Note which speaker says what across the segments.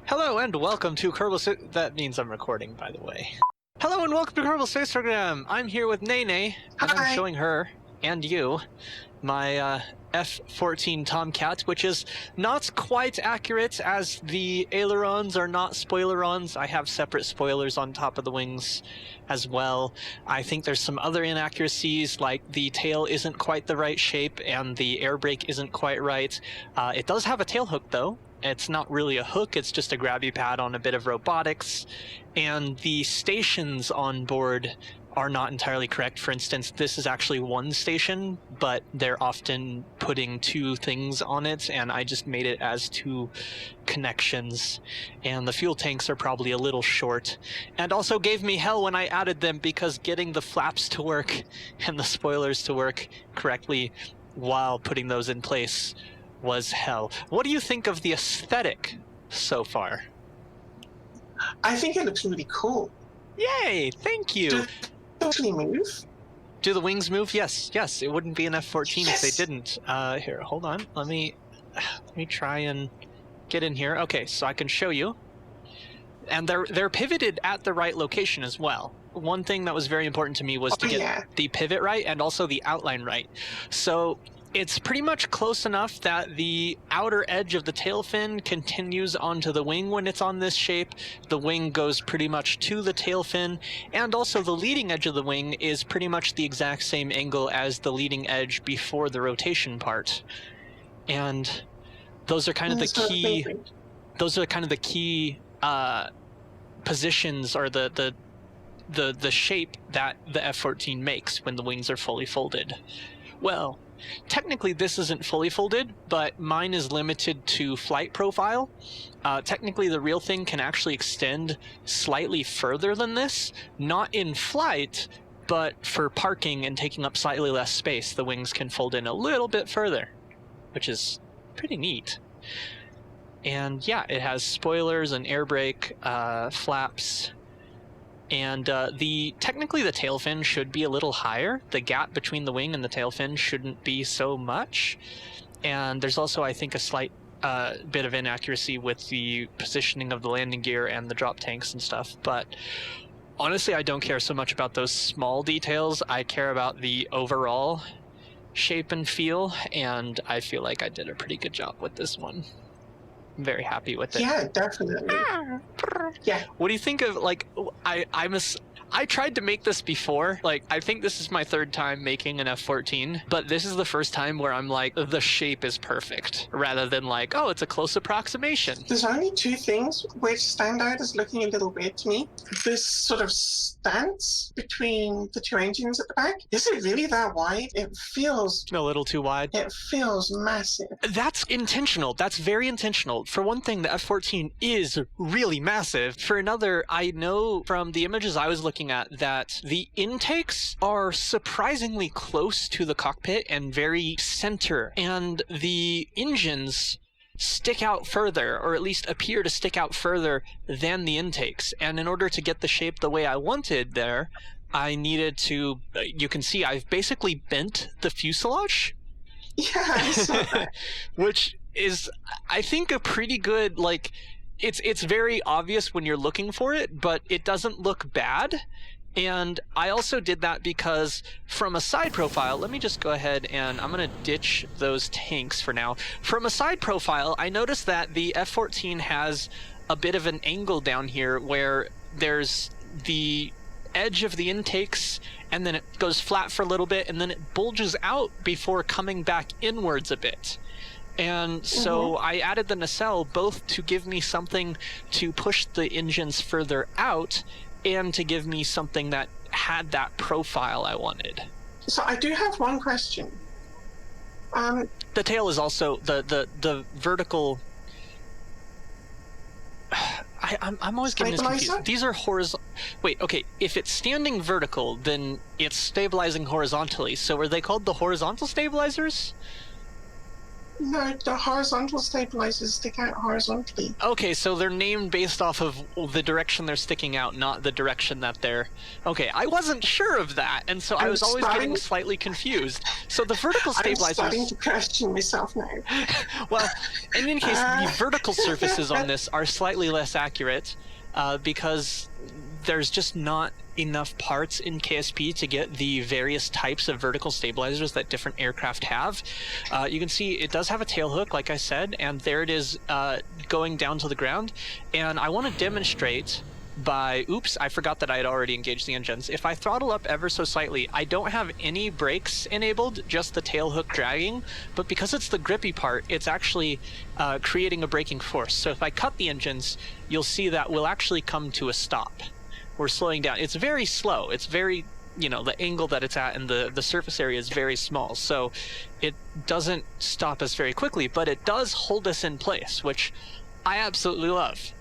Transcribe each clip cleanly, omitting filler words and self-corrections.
Speaker 1: Hello and welcome to Kerbal. That means I'm recording, by the way. Hello and welcome to Kerbal Space Program. I'm here with Nene, and I'm showing her and you my F-14 Tomcat, which is not quite accurate as the ailerons are not spoilerons. I have separate spoilers on top of the wings as well. I think there's some other inaccuracies, like the tail isn't quite the right shape and the air brake isn't quite right. It does have a tail hook though. It's not really a hook, it's just a grabby pad on a bit of robotics. And the stations on board are not entirely correct. For instance, this is actually one station, but they're often putting two things on it, and I just made it as two connections. And the fuel tanks are probably a little short. And also gave me hell when I added them, because getting the flaps to work and the spoilers to work correctly while putting those in place was hell. What do you think of the aesthetic so far?
Speaker 2: I think it looks really cool.
Speaker 1: Yay! Thank you!
Speaker 2: Do they actually move?
Speaker 1: Do the wings move? Yes, yes. It wouldn't be an F-14
Speaker 2: Yes.
Speaker 1: if they didn't. Here, hold on. Let me try and get in here. Okay, so I can show you. And they're pivoted at the right location as well. One thing that was very important to me was to get the pivot right and also the outline right. So it's pretty much close enough that the outer edge of the tail fin continues onto the wing when it's on this shape. The wing goes pretty much to the tail fin, and also the leading edge of the wing is pretty much the exact same angle as the leading edge before the rotation part. And those are kind of the key. Those are kind of the key positions, or the shape that the F-14 makes when the wings are fully folded. Well, technically this isn't fully folded, but mine is limited to flight profile. Technically the real thing can actually extend slightly further than this, not in flight, but for parking and taking up slightly less space, the wings can fold in a little bit further, which is pretty neat. And yeah, it has spoilers and air brake, flaps, and technically the tail fin should be a little higher. The gap between the wing and the tail fin shouldn't be so much. And there's also, I think, a slight bit of inaccuracy with the positioning of the landing gear and the drop tanks and stuff. But honestly, I don't care so much about those small details. I care about the overall shape and feel, and I feel like I did a pretty good job with this one. I'm very happy with it.
Speaker 2: Yeah, definitely. Yeah.
Speaker 1: What do you think of, like, I tried to make this before. Like, I think this is my third time making an F-14, but this is the first time where I'm like, the shape is perfect, rather than like, oh, it's a close approximation.
Speaker 2: There's only two things which stand out as looking a little weird to me. This sort of stance between the two engines at the back. Is it really that wide? It feels
Speaker 1: a little too wide.
Speaker 2: It feels massive.
Speaker 1: That's intentional. That's very intentional. For one thing, the F-14 is really massive. For another, I know from the images I was looking at that the intakes are surprisingly close to the cockpit and very center, and the engines stick out further, or at least appear to stick out further than the intakes. And in order to get the shape the way I wanted there, I needed to, you can see I've basically bent the fuselage.
Speaker 2: Yeah, I saw that.
Speaker 1: Which is, I think, a pretty good, like, it's very obvious when you're looking for it, but it doesn't look bad. And I also did that because from a side profile, let me just go ahead and I'm going to ditch those tanks for now. From a side profile, I noticed that the F-14 has a bit of an angle down here where there's the edge of the intakes, and then it goes flat for a little bit, and then it bulges out before coming back inwards a bit. And so I added the nacelle both to give me something to push the engines further out and to give me something that had that profile I wanted.
Speaker 2: So I do have one question.
Speaker 1: The tail is also the vertical. I'm always getting this confused. These are horizontal. Wait, okay. If it's standing vertical, then it's stabilizing horizontally. So are they called the horizontal stabilizers?
Speaker 2: No, the horizontal stabilizers stick out horizontally.
Speaker 1: Okay, so they're named based off of the direction they're sticking out, not the direction that they're... Okay, I wasn't sure of that, and so I was always getting slightly confused. So the vertical stabilizers...
Speaker 2: I'm starting to question myself now.
Speaker 1: Well, in any case, the vertical surfaces on this are slightly less accurate because there's just not enough parts in KSP to get the various types of vertical stabilizers that different aircraft have. You can see it does have a tail hook, like I said, and there it is going down to the ground. And I want to demonstrate by, oops, I forgot that I had already engaged the engines. If I throttle up ever so slightly, I don't have any brakes enabled, just the tail hook dragging, but because it's the grippy part, it's actually creating a braking force. So if I cut the engines, you'll see that we'll actually come to a stop. We're slowing down. It's very slow. It's very, the angle that it's at and the surface area is very small. So it doesn't stop us very quickly, but it does hold us in place, which I absolutely love.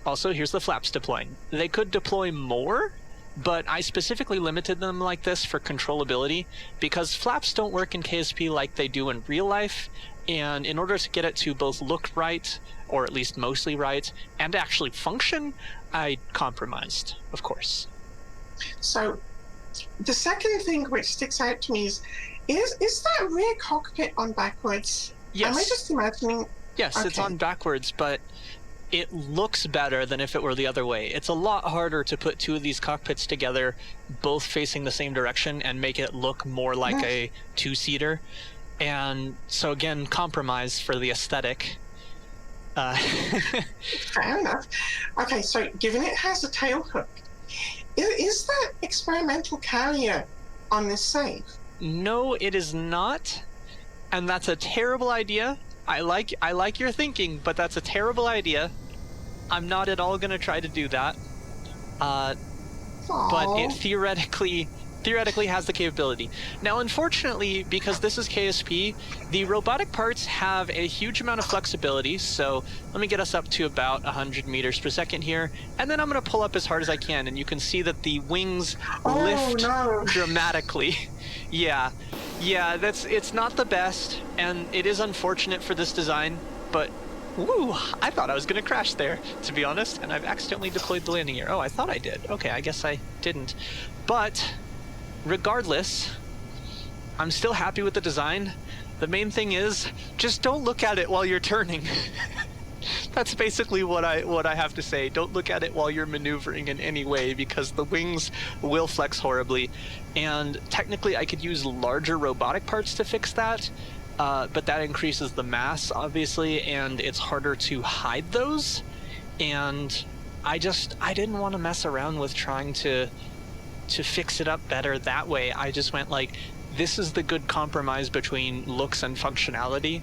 Speaker 1: Also, here's the flaps deploying. They could deploy more, but I specifically limited them like this for controllability because flaps don't work in KSP like they do in real life. And in order to get it to both look right, or at least mostly right, and actually function, I compromised, of course.
Speaker 2: So the second thing which sticks out to me is that rear cockpit on backwards?
Speaker 1: Yes.
Speaker 2: Am I just imagining?
Speaker 1: Yes, okay. It's on backwards, but it looks better than if it were the other way. It's a lot harder to put two of these cockpits together, both facing the same direction, and make it look more like a two-seater. And so again, compromise for the aesthetic.
Speaker 2: Fair enough. Okay, so given it has a tail hook, is that experimental carrier on this save?
Speaker 1: No, it is not, and that's a terrible idea. I like your thinking, but that's a terrible idea. I'm not at all going to try to do that. But it theoretically has the capability. Now, unfortunately, because this is KSP, the robotic parts have a huge amount of flexibility. So let me get us up to about 100 meters per second here. And then I'm going to pull up as hard as I can. And you can see that the wings lift dramatically. Yeah, it's not the best. And it is unfortunate for this design. But, woo, I thought I was going to crash there, to be honest. And I've accidentally deployed the landing gear. Oh, I thought I did. Okay, I guess I didn't. But regardless, I'm still happy with the design. The main thing is, just don't look at it while you're turning. That's basically what I have to say. Don't look at it while you're maneuvering in any way, because the wings will flex horribly. And technically, I could use larger robotic parts to fix that, but that increases the mass, obviously, and it's harder to hide those. And I didn't want to mess around with trying to fix it up better that way. I just went like, this is the good compromise between looks and functionality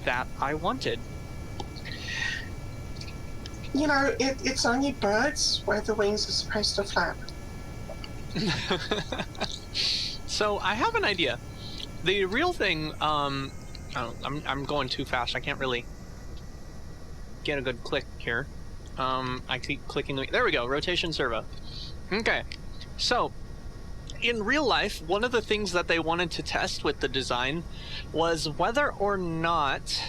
Speaker 1: that I wanted.
Speaker 2: It's only birds where the wings are supposed to flap.
Speaker 1: So I have an idea. The real thing, I'm going too fast. I can't really get a good click here. I keep clicking. There we go. Rotation servo. Okay. So, in real life, one of the things that they wanted to test with the design was whether or not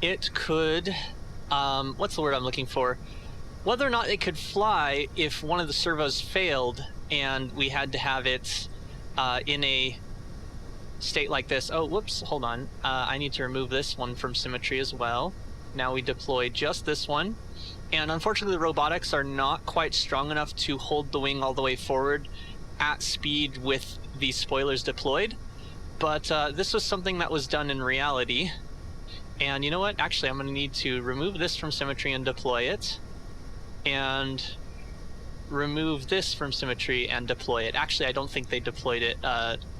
Speaker 1: it could, what's the word I'm looking for? Whether or not it could fly if one of the servos failed and we had to have it in a state like this. Oh, whoops, hold on. I need to remove this one from symmetry as well. Now we deploy just this one. And unfortunately, the robotics are not quite strong enough to hold the wing all the way forward at speed with the spoilers deployed. But this was something that was done in reality. And you know what? Actually, I'm going to need to remove this from symmetry and deploy it. And remove this from symmetry and deploy it. Actually, I don't think they deployed it.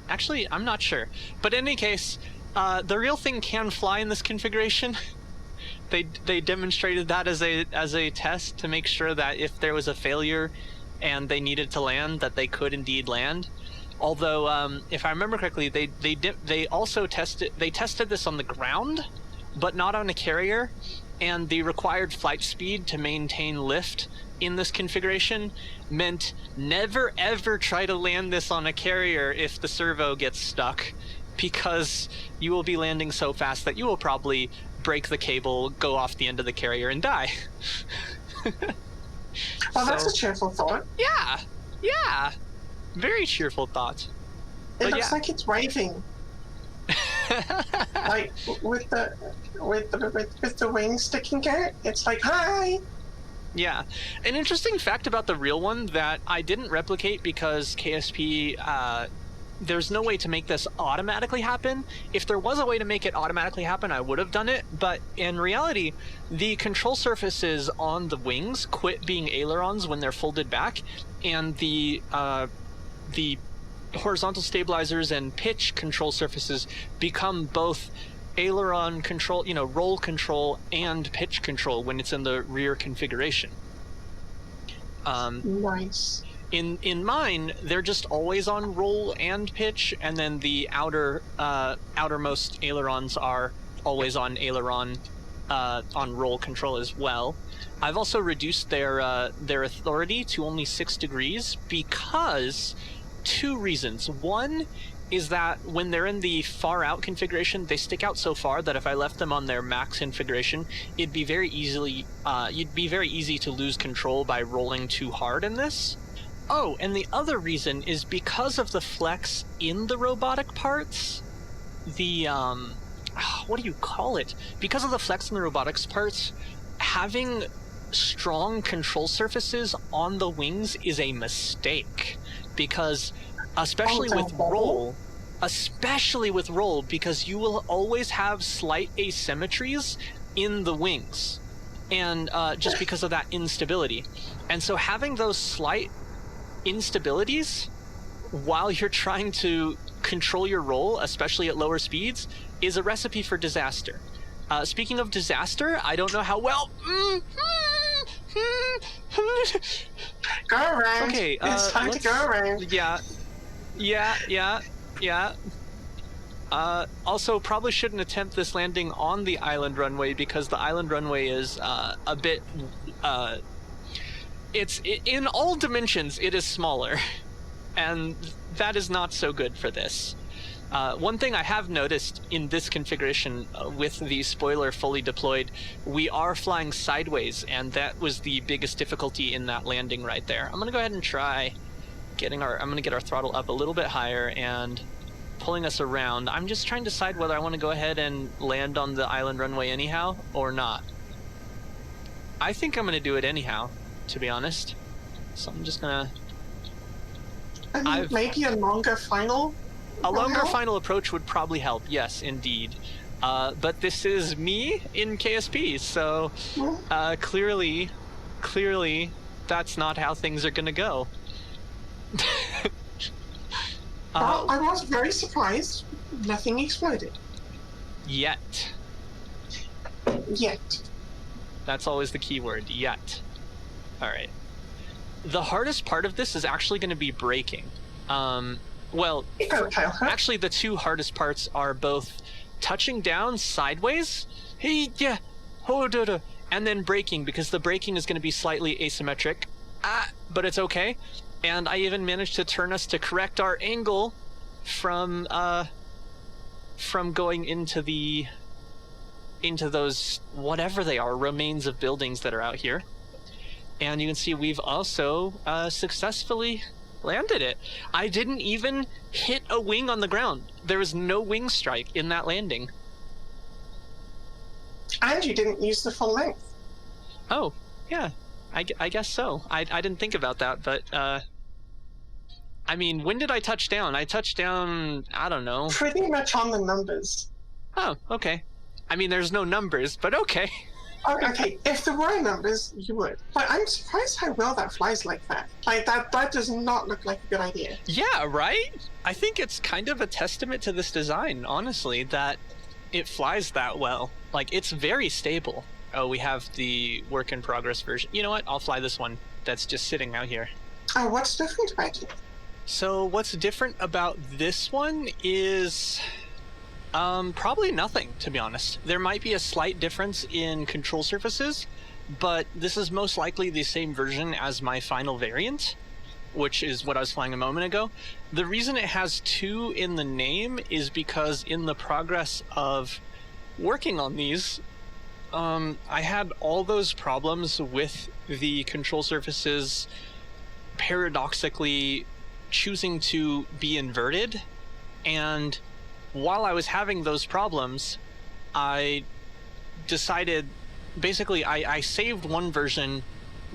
Speaker 1: Actually, I'm not sure. But in any case, the real thing can fly in this configuration. They demonstrated that as a test to make sure that if there was a failure and they needed to land, that they could indeed land. Although, if I remember correctly, they also tested this on the ground, but not on a carrier, and the required flight speed to maintain lift in this configuration meant never ever try to land this on a carrier if the servo gets stuck. because you will be landing so fast that you will probably break the cable, go off the end of the carrier, and die.
Speaker 2: Well, that's a cheerful thought.
Speaker 1: Yeah. Very cheerful thought.
Speaker 2: It looks like it's waving. Like with the wings sticking out, it's like, hi!
Speaker 1: Yeah. An interesting fact about the real one that I didn't replicate because KSP, there's no way to make this automatically happen. If there was a way to make it automatically happen, I would have done it. But in reality, the control surfaces on the wings quit being ailerons when they're folded back, and the horizontal stabilizers and pitch control surfaces become both aileron control, roll control and pitch control when it's in the rear configuration.
Speaker 2: Nice.
Speaker 1: In mine, they're just always on roll and pitch, and then the outermost ailerons are always on aileron on roll control as well. I've also reduced their authority to only 6 degrees because 2 reasons. One is that when they're in the far out configuration, they stick out so far that if I left them on their max configuration, you'd be very easy to lose control by rolling too hard in this. Oh, and the other reason is because of the flex in the robotic parts, the what do you call it? Because of the flex in the robotics parts, having strong control surfaces on the wings is a mistake, because especially with roll, because you will always have slight asymmetries in the wings, and just because of that instability. And so having those slight instabilities while you're trying to control your roll, especially at lower speeds, is a recipe for disaster. Speaking of disaster, I don't know how well...
Speaker 2: Go around.
Speaker 1: Okay,
Speaker 2: it's time to go around.
Speaker 1: Yeah. Also, probably shouldn't attempt this landing on the island runway because the island runway is a bit... in all dimensions, it is smaller, and that is not so good for this. One thing I have noticed in this configuration with the spoiler fully deployed, we are flying sideways, and that was the biggest difficulty in that landing right there. I'm gonna go ahead and try I'm gonna get our throttle up a little bit higher and pulling us around. I'm just trying to decide whether I want to go ahead and land on the island runway anyhow or not. I think I'm gonna do it anyhow, to be honest. So I'm just gonna...
Speaker 2: maybe a longer final?
Speaker 1: A longer final approach would probably help, yes, indeed. But this is me in KSP, so clearly, that's not how things are gonna go.
Speaker 2: Well, I was very surprised. Nothing exploded.
Speaker 1: Yet. That's always the key word, yet. Alright. The hardest part of this is actually going to be braking. Well, actually the 2 hardest parts are both touching down sideways, and then braking, because the braking is going to be slightly asymmetric, but it's okay. And I even managed to turn us to correct our angle from going into those, whatever they are, remains of buildings that are out here. And you can see we've also successfully landed it. I didn't even hit a wing on the ground. There was no wing strike in that landing.
Speaker 2: And you didn't use the full length.
Speaker 1: Oh, yeah. I guess so. I didn't think about that, but... I mean, when did I touch down? I touched down, I don't know.
Speaker 2: Pretty much on the numbers.
Speaker 1: Oh, okay. I mean, there's no numbers, but okay.
Speaker 2: Okay, if there were numbers, you would. But I'm surprised how well that flies like that. Like, that does not look like a good idea.
Speaker 1: Yeah, right? I think it's kind of a testament to this design, honestly, that it flies that well. Like, it's very stable. Oh, we have the work-in-progress version. You know what? I'll fly this one that's just sitting out here.
Speaker 2: Oh, what's different about it?
Speaker 1: So what's different about this one is probably nothing, to be honest. There might be a slight difference in control surfaces, but this is most likely the same version as my final variant. which is what I was flying a moment ago. The reason it has 2 in the name is because in the progress of working on these, I had all those problems with the control surfaces paradoxically choosing to be inverted, and while I was having those problems, I decided, basically I saved one version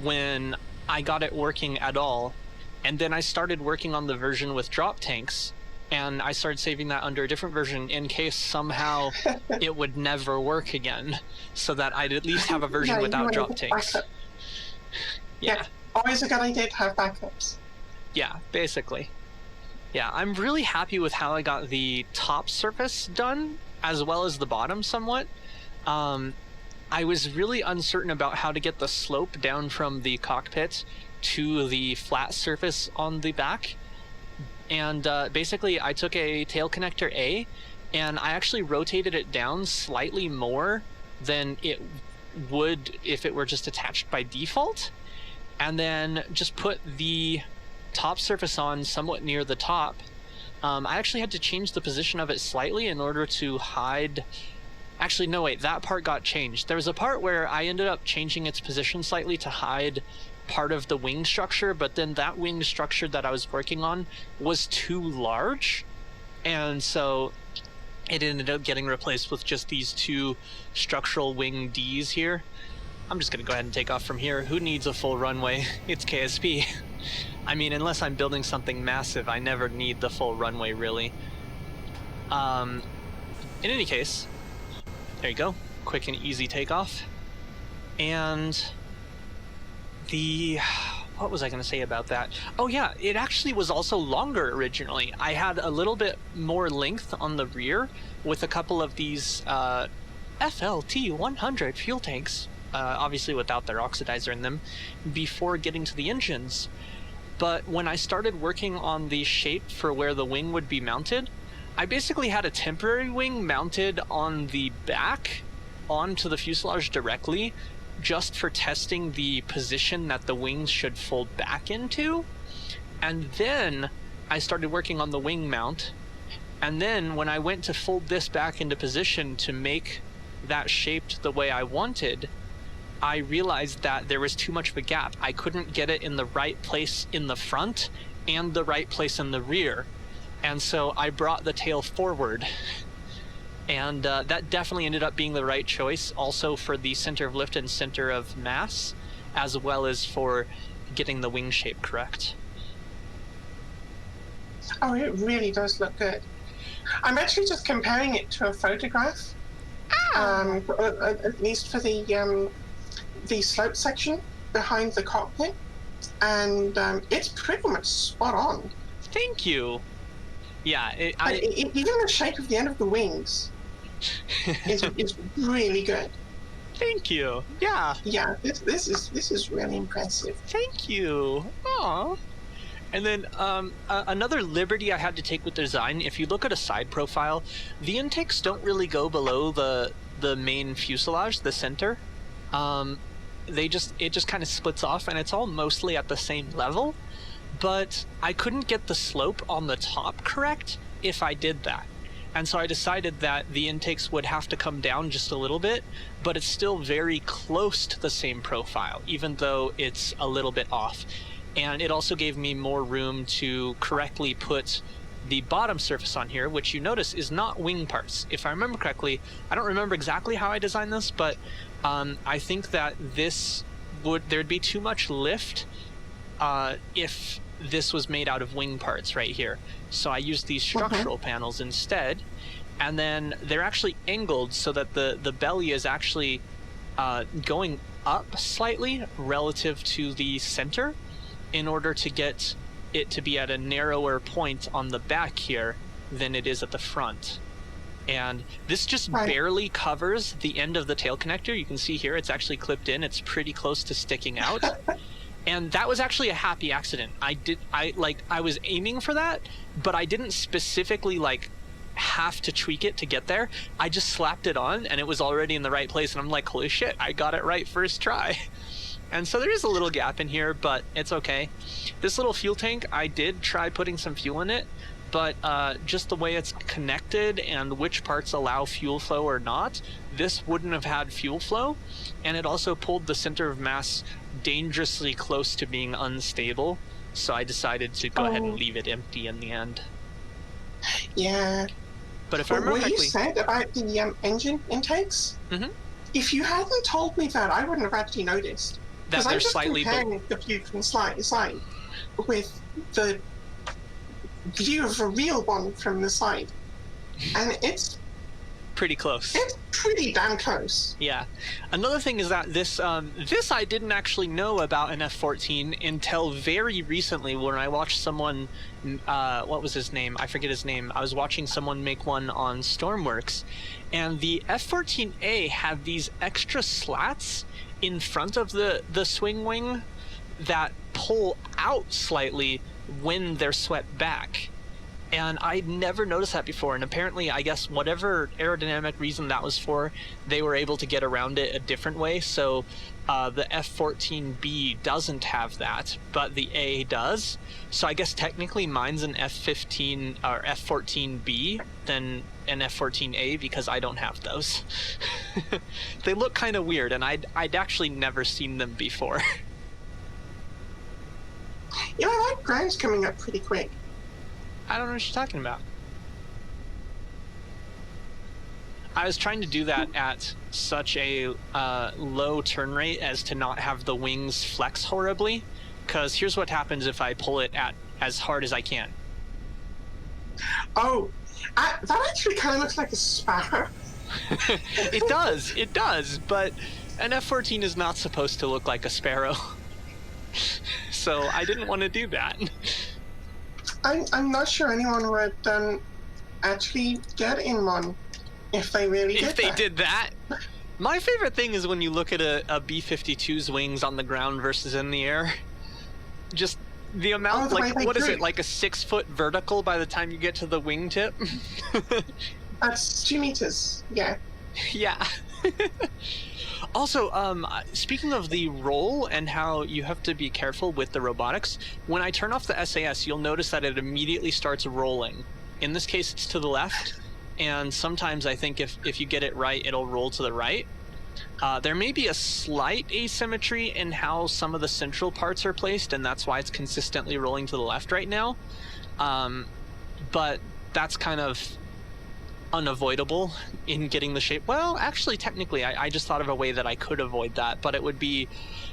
Speaker 1: when I got it working at all, and then I started working on the version with drop tanks, and I started saving that under a different version in case somehow it would never work again, so that I'd at least have a version without drop tanks.
Speaker 2: Yeah, always a good idea to have backups.
Speaker 1: Yeah, basically. Yeah, I'm really happy with how I got the top surface done, as well as the bottom somewhat. I was really uncertain about how to get the slope down from the cockpit to the flat surface on the back. And basically, I took a tail connector A, and I actually rotated it down slightly more than it would if it were just attached by default. And then just put the top surface on somewhat near the top. I actually had to change the position of it slightly in order to hide... Actually, no, wait, that part got changed. There was a part where I ended up changing its position slightly to hide part of the wing structure, but then that wing structure that I was working on was too large, and so it ended up getting replaced with just these 2 structural wing Ds here. I'm just gonna go ahead and take off from here. Who needs a full runway? It's KSP. I mean, unless I'm building something massive, I never need the full runway, really. In any case, there you go. Quick and easy takeoff. And what was I going to say about that? Oh yeah, it actually was also longer originally. I had a little bit more length on the rear with a couple of these FLT-100 fuel tanks, obviously without their oxidizer in them, before getting to the engines. But when I started working on the shape for where the wing would be mounted, I basically had a temporary wing mounted on the back onto the fuselage directly, just for testing the position that the wings should fold back into. And then I started working on the wing mount. And then when I went to fold this back into position to make that shaped the way I wanted, I realized that there was too much of a gap. I couldn't get it in the right place in the front and the right place in the rear. And so I brought the tail forward, and that definitely ended up being the right choice, also for the center of lift and center of mass, as well as for getting the wing shape correct.
Speaker 2: Oh, it really does look good. I'm actually just comparing it to a photograph, at least for the slope section behind the cockpit, and it's pretty much spot on.
Speaker 1: Thank you. Yeah,
Speaker 2: even the shape of the end of the wings is really good.
Speaker 1: Thank you. Yeah.
Speaker 2: Yeah, this is really impressive.
Speaker 1: Thank you. Aww. And then another liberty I had to take with design, if you look at a side profile, the intakes don't really go below the main fuselage, the center. It just kind of splits off, and it's all mostly at the same level. But I couldn't get the slope on the top correct if I did that. And so I decided that the intakes would have to come down just a little bit, but it's still very close to the same profile, even though it's a little bit off. And it also gave me more room to correctly put the bottom surface on here, which you notice is not wing parts. If I remember correctly, I don't remember exactly how I designed this, but I think that there'd be too much lift if this was made out of wing parts right here. So I used these structural panels instead, and then they're actually angled so that the belly is actually going up slightly relative to the center in order to get it to be at a narrower point on the back here than it is at the front. And this just barely covers the end of the tail connector. You can see here it's actually clipped in. It's pretty close to sticking out. And that was actually a happy accident. I was aiming for that, but I didn't specifically have to tweak it to get there. I just slapped it on and it was already in the right place, and I'm like, holy shit, I got it right first try. And so there is a little gap in here, but it's okay. This little fuel tank, I did try putting some fuel in it, but just the way it's connected and which parts allow fuel flow or not, this wouldn't have had fuel flow. And it also pulled the center of mass dangerously close to being unstable. So I decided to go ahead and leave it empty in the end.
Speaker 2: Yeah.
Speaker 1: But if I remember correctly...
Speaker 2: What you said about the engine intakes, if you hadn't told me that, I wouldn't have actually noticed.
Speaker 1: That they're slightly...
Speaker 2: Because I'm just comparing the view from side with the view of a real one from the side. And it's...
Speaker 1: pretty close.
Speaker 2: It's pretty damn close.
Speaker 1: Yeah. Another thing is that this I didn't actually know about an F-14 until very recently when I watched someone, what was his name? I forget his name. I was watching someone make one on Stormworks, and the F-14A had these extra slats in front of the swing wing that pull out slightly when they're swept back. And I'd never noticed that before, and apparently, I guess, whatever aerodynamic reason that was for, they were able to get around it a different way. So the F-14B doesn't have that, but the A does. So I guess technically mine's an F-15 or F-14B than an F-14A because I don't have those. They look kind of weird, and I'd actually never seen them before.
Speaker 2: Yeah, that ground's coming up pretty quick.
Speaker 1: I don't know what you're talking about. I was trying to do that at such a low turn rate as to not have the wings flex horribly, because here's what happens if I pull it at as hard as I can.
Speaker 2: Oh, that actually kind of looks like a sparrow.
Speaker 1: It does, but an F-14 is not supposed to look like a sparrow. So I didn't want to do that.
Speaker 2: I'm not sure anyone would actually get in one if they really did that.
Speaker 1: If they did that. My favorite thing is when you look at a B-52's wings on the ground versus in the air. Just the amount, like, what is it, like a 6-foot vertical by the time you get to the wingtip?
Speaker 2: That's 2 meters, yeah.
Speaker 1: Yeah. Also, speaking of the roll and how you have to be careful with the robotics, when I turn off the SAS, you'll notice that it immediately starts rolling. In this case, it's to the left, and sometimes I think if you get it right, it'll roll to the right. There may be a slight asymmetry in how some of the central parts are placed, and that's why it's consistently rolling to the left right now. But that's kind of unavoidable in getting the shape. Well, actually, technically, I just thought of a way that I could avoid that, but it would be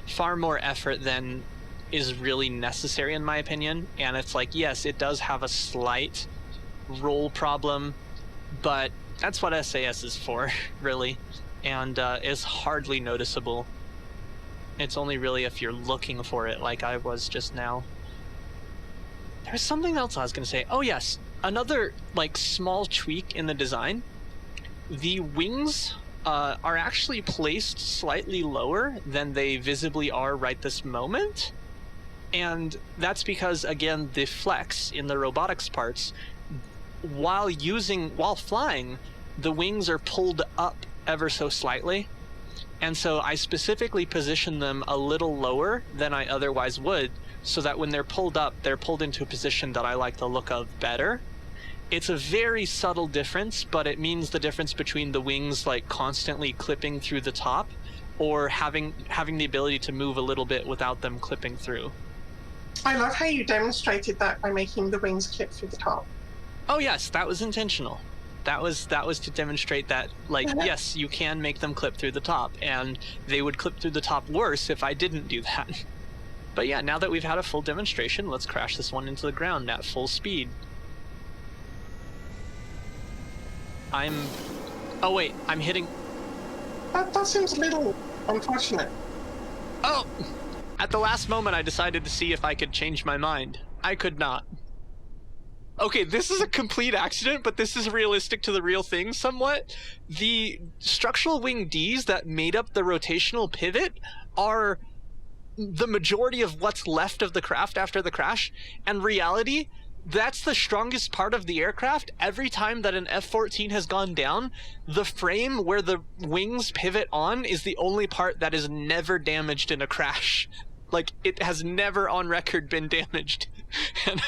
Speaker 1: far more effort than is really necessary in my opinion. And it's like, yes, it does have a slight roll problem, but that's what SAS is for, really, and is hardly noticeable. It's only really if you're looking for it, like I was just now. There's something else I was going to say. Oh, yes. Another, like, small tweak in the design. The wings are actually placed slightly lower than they visibly are right this moment. And that's because, again, the flex in the robotics parts, while flying, the wings are pulled up ever so slightly. And so I specifically position them a little lower than I otherwise would, so that when they're pulled up, they're pulled into a position that I like the look of better. It's a very subtle difference, but it means the difference between the wings like constantly clipping through the top or having the ability to move a little bit without them clipping through.
Speaker 2: I love how you demonstrated that by making the wings clip through the top.
Speaker 1: Oh yes, that was intentional. That was to demonstrate that, like, yes, you can make them clip through the top, and they would clip through the top worse if I didn't do that. But yeah, now that we've had a full demonstration, let's crash this one into the ground at full speed. Oh wait, I'm hitting...
Speaker 2: That seems a little unfortunate.
Speaker 1: Oh! At the last moment I decided to see if I could change my mind. I could not. Okay, this is a complete accident, but this is realistic to the real thing somewhat. The structural wing Ds that made up the rotational pivot are the majority of what's left of the craft after the crash, and reality, that's the strongest part of the aircraft. Every time that an F-14 has gone down, the frame where the wings pivot on is the only part that is never damaged in a crash. Like, it has never on record been damaged. And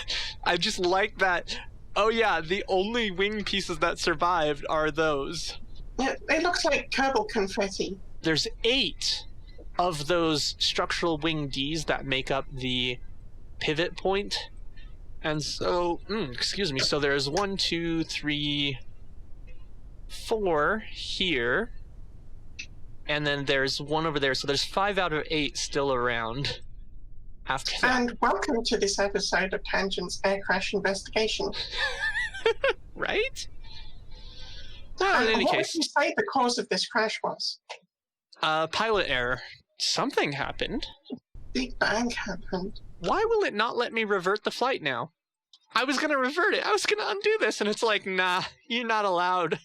Speaker 1: I just like that. Oh yeah, the only wing pieces that survived are those.
Speaker 2: Yeah, it looks like Kerbal confetti.
Speaker 1: There's 8 of those structural wing Ds that make up the pivot point. And so, excuse me, so there's 1, 2, 3, 4 here. And then there's 1 over there, so there's 5 out of 8 still around. After that.
Speaker 2: And welcome to this episode of Tangent's Air Crash Investigation.
Speaker 1: Right? Well, in any
Speaker 2: what
Speaker 1: case,
Speaker 2: would you say the cause of this crash was?
Speaker 1: pilot error. Something happened.
Speaker 2: Big Bang happened.
Speaker 1: Why will it not let me revert the flight now? I was going to revert it. I was going to undo this, and it's like, nah, you're not allowed.